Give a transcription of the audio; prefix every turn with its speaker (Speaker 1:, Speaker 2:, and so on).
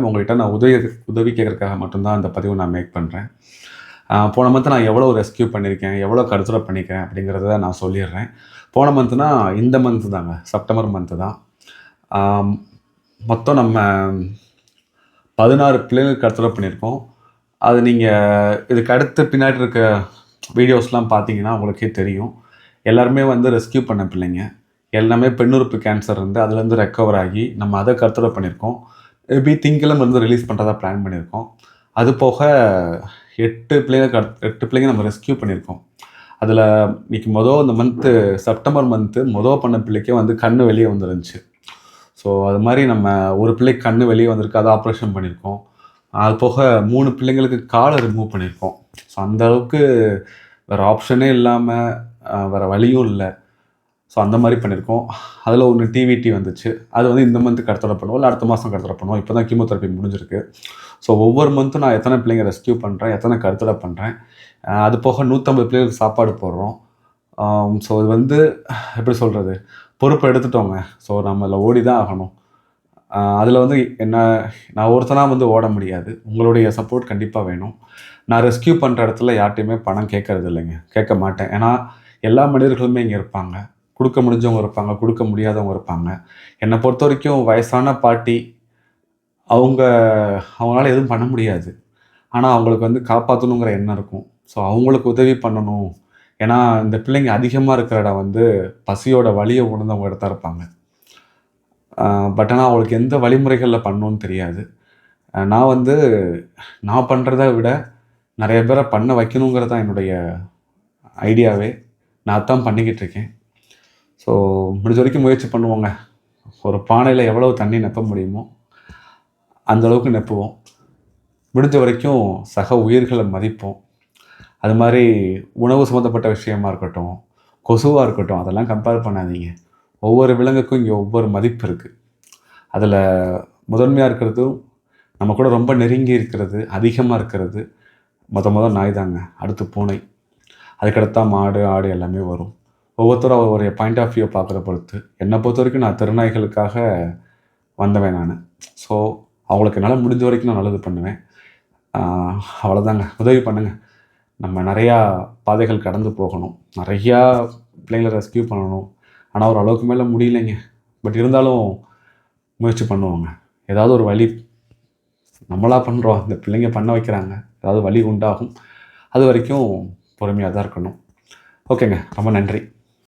Speaker 1: உங்கள்கிட்ட நான் உதவி கேட்கறதுக்காக மட்டும்தான் அந்த பதிவு நான் மேக் பண்ணுறேன். போன மந்த் நான் எவ்வளோ ரெஸ்க்யூ பண்ணியிருக்கேன், எவ்வளோ கருத்துரை பண்ணியிருக்கேன் அப்படிங்கிறத நான் சொல்லிடுறேன். போன மந்த்னா இந்த மந்த்து தாங்க, செப்டம்பர் மந்த்து தான். மொத்தம் நம்ம 16 பிள்ளைங்களுக்கு கருத்துரை பண்ணியிருக்கோம். அது நீங்கள் இதுக்கு அடுத்து பின்னாடி இருக்க வீடியோஸ்லாம் பார்த்தீங்கன்னா உங்களுக்கே தெரியும். எல்லாருமே வந்து ரெஸ்க்யூ பண்ண பிள்ளைங்க. எல்லாமே பெண்ணுறுப்பு கேன்சர் இருந்து அதுலேருந்து ரெக்கவர் ஆகி நம்ம அதை கருத்துரை பண்ணியிருக்கோம். மேபி திங்கக்கிழமை வந்து ரிலீஸ் பண்ணுறதா பிளான் பண்ணியிருக்கோம். அது போக 8 பிள்ளைங்க நம்ம ரெஸ்க்யூ பண்ணியிருக்கோம். அதில் இன்னைக்கு இந்த மந்த்து செப்டம்பர் மந்த்து பண்ண பிள்ளைக்கே வந்து கண் வெளியே வந்துருந்துச்சு. ஸோ அது மாதிரி நம்ம ஒரு பிள்ளைக்கு கண் வெளியே வந்திருக்கு, அதை ஆப்ரேஷன் பண்ணியிருக்கோம். அது போக 3 பிள்ளைங்களுக்கு காலை ரிமூவ் பண்ணியிருக்கோம். ஸோ அந்த அளவுக்கு வேறு ஆப்ஷனே இல்லாமல் வேறு வழியும் இல்லை. ஸோ அந்த மாதிரி பண்ணியிருக்கோம். அதில் ஒன்று டிவிடி வந்துச்சு. அது வந்து இந்த மந்த்து கருத்தடை பண்ணுவோம், இல்லை அடுத்த மாதம் கருத்தடை பண்ணுவோம். இப்போ தான் கீமோதெரப்பி முடிஞ்சிருக்கு. ஸோ ஒவ்வொரு மந்த்தும் நான் எத்தனை பிள்ளைங்க ரெஸ்க்யூ பண்ணுறேன், எத்தனை கருத்தடை பண்ணுறேன். அது போக 150 பிள்ளைங்களுக்கு சாப்பாடு போடுறோம். ஸோ இது வந்து எப்படி சொல்கிறது, பொறுப்பை எடுத்துட்டோங்க. ஸோ நம்ம அதில் ஓடி தான் ஆகணும். அதில் வந்து நான் ஒருத்தனாக வந்து ஓட முடியாது. உங்களுடைய சப்போர்ட் கண்டிப்பாக வேணும். நான் ரெஸ்க்யூ பண்ணுற இடத்துல யார்ட்டையுமே பணம் கேட்கறது இல்லைங்க, கேட்க மாட்டேன். ஏன்னா எல்லா மனிதர்களுமே இங்கே இருப்பாங்க. கொடுக்க முடிஞ்சவங்க இருப்பாங்க, கொடுக்க முடியாதவங்க இருப்பாங்க. என்னை பொறுத்த வரைக்கும் வயசான பாட்டி அவங்களால எதுவும் பண்ண முடியாது. ஆனால் அவங்களுக்கு வந்து காப்பாற்றணுங்கிற எண்ணம் இருக்கும். ஸோ அவங்களுக்கு உதவி பண்ணணும். ஏன்னா இந்த பிள்ளைங்க அதிகமாக இருக்கிற இடம் வந்து பசியோட வலியை உணர்ந்தவங்க இடத்தா இருப்பாங்க. பட் ஆனால் அவங்களுக்கு எந்த வழிமுறைகளில் பண்ணணும்னு தெரியாது. நான் பண்ணுறத விட நிறைய பேரை பண்ண வைக்கணுங்கிறது தான் என்னுடைய ஐடியாவே. நான் அதான் பண்ணிக்கிட்டு இருக்கேன். ஸோ முடிஞ்ச வரைக்கும் முயற்சி பண்ணுவோங்க. ஒரு பானையில் எவ்வளோ தண்ணி நெப்ப முடியுமோ அந்தளவுக்கு நெப்புவோம். முடிஞ்ச வரைக்கும் சக உயிர்களை மதிப்போம். அது மாதிரி உணவு சம்மந்தப்பட்ட விஷயமா இருக்கட்டும், கொசுவாக இருக்கட்டும், அதெல்லாம் கம்பேர் பண்ணாதீங்க. ஒவ்வொரு விலங்குக்கும் இங்கே ஒவ்வொரு மதிப்பு இருக்குது. அதில் முதன்மையாக இருக்கிறதும் நம்ம கூட ரொம்ப நெருங்கி இருக்கிறது, அதிகமாக இருக்கிறது நாய் தாங்க. அடுத்து பூனை, அதுக்கடுத்தா மாடு, ஆடு எல்லாமே வரும். ஒவ்வொருத்தரும் ஒரு பாயிண்ட் ஆஃப் வியூ பார்க்குற பொறுத்து. என்னை பொறுத்த வரைக்கும் நான் திருநாய்களுக்காக வந்தவன் நான். ஸோ அவங்களுக்கு என்னால் முடிஞ்ச வரைக்கும் நான் நல்லது பண்ணுவேன். அவ்வளோதாங்க. உதவி பண்ணுங்கள். நம்ம நிறையா பாதைகள் கடந்து போகணும், நிறையா பிள்ளைங்களை ரெஸ்க்யூ பண்ணணும். ஆனால் ஒரு அளவுக்கு மேலே முடியலைங்க. பட் இருந்தாலும் முயற்சி பண்ணுவோங்க. ஏதாவது ஒரு வழி நம்மளாக பண்ணுறோம், இந்த பிள்ளைங்க பண்ண வைக்கிறாங்க, ஏதாவது வழி உண்டாகும். அது வரைக்கும் பொறுமையாக தான் இருக்கணும். ஓகேங்க, ரொம்ப நன்றி.